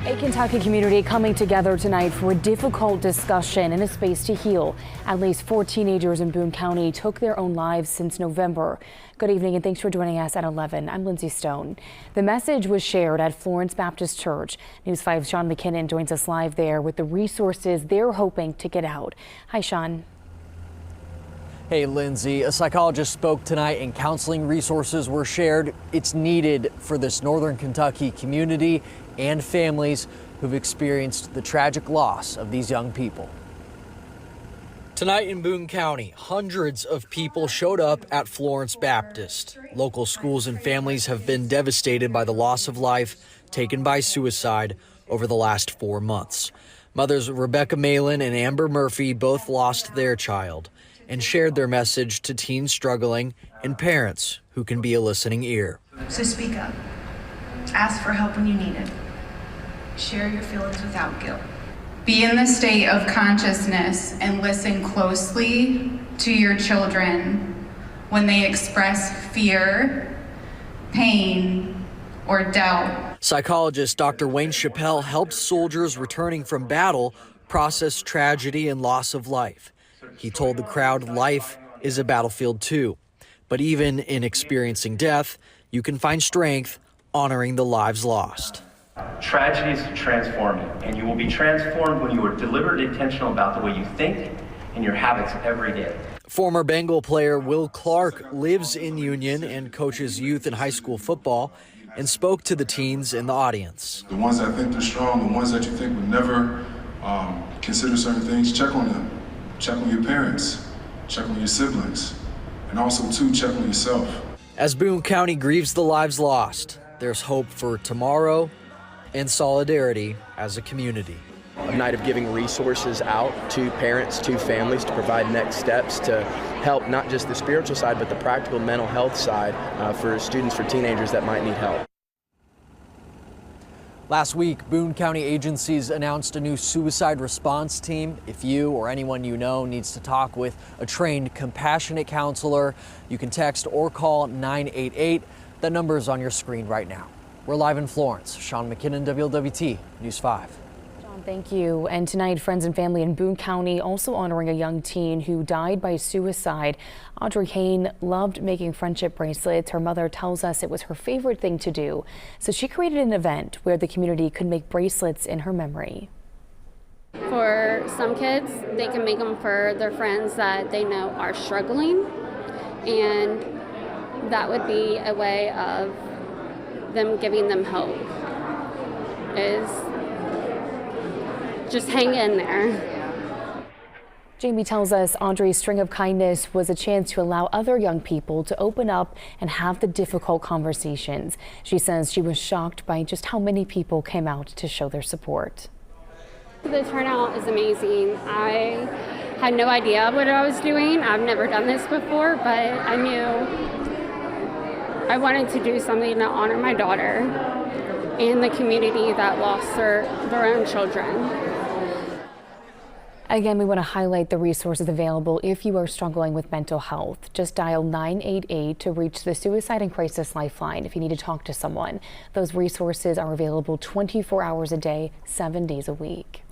A Kentucky community coming together tonight for a difficult discussion and a space to heal. At least 4 teenagers in Boone County took their own lives since November. Good evening and thanks for joining us at 11. I'm Lindsay Stone. The message was shared at Florence Baptist Church. News 5's Sean McKinnon joins us live there with the resources they're hoping to get out. Hi, Sean. Hey, Lindsay. A psychologist spoke tonight and counseling resources were shared. It's needed for this Northern Kentucky community and families who've experienced the tragic loss of these young people. Tonight in Boone County, hundreds of people showed up at Florence Baptist. Local schools and families have been devastated by the loss of life taken by suicide over the last 4 months. Mothers Rebecca Malin and Amber Murphy both lost their child and shared their message to teens struggling and parents who can be a listening ear. So speak up. Ask for help when you need it. Share your feelings without guilt. Be in the state of consciousness and listen closely to your children when they express fear, pain, or doubt. Psychologist Dr. Wayne Chappell helps soldiers returning from battle process tragedy and loss of life. He told the crowd life is a battlefield too, but even in experiencing death, you can find strength honoring the lives lost. Tragedy is transforming, and you will be transformed when you are deliberate and intentional about the way you think and your habits every day. Former Bengal player Will Clark lives in Union and coaches youth and high school football and spoke to the teens in the audience. The ones that think they're strong, the ones that you think would never consider certain things, check on them. Check on your parents, check on your siblings, and also too, check on yourself. As Boone County grieves the lives lost, there's hope for tomorrow and solidarity as a community. A night of giving resources out to parents, to families to provide next steps to help not just the spiritual side, but the practical mental health side for students, for teenagers that might need help. Last week, Boone County agencies announced a new suicide response team. If you or anyone you know needs to talk with a trained, compassionate counselor, you can text or call 988. That number is on your screen right now. We're live in Florence. Sean McKinnon, WLWT News 5. Thank you. And tonight, friends and family in Boone County also honoring a young teen who died by suicide. Audrey Hain loved making friendship bracelets. Her mother tells us it was her favorite thing to do. So she created an event where the community could make bracelets in her memory. For some kids, they can make them for their friends that they know are struggling. And that would be a way of them giving them hope, is just hang in there. Jamie tells us Audrey's String of Kindness was a chance to allow other young people to open up and have the difficult conversations. She says she was shocked by just how many people came out to show their support. The turnout is amazing. I had no idea what I was doing. I've never done this before, but I knew I wanted to do something to honor my daughter and the community that lost their own children. Again, we want to highlight the resources available if you are struggling with mental health. Just dial 988 to reach the Suicide and Crisis Lifeline if you need to talk to someone. Those resources are available 24 hours a day, 7 days a week.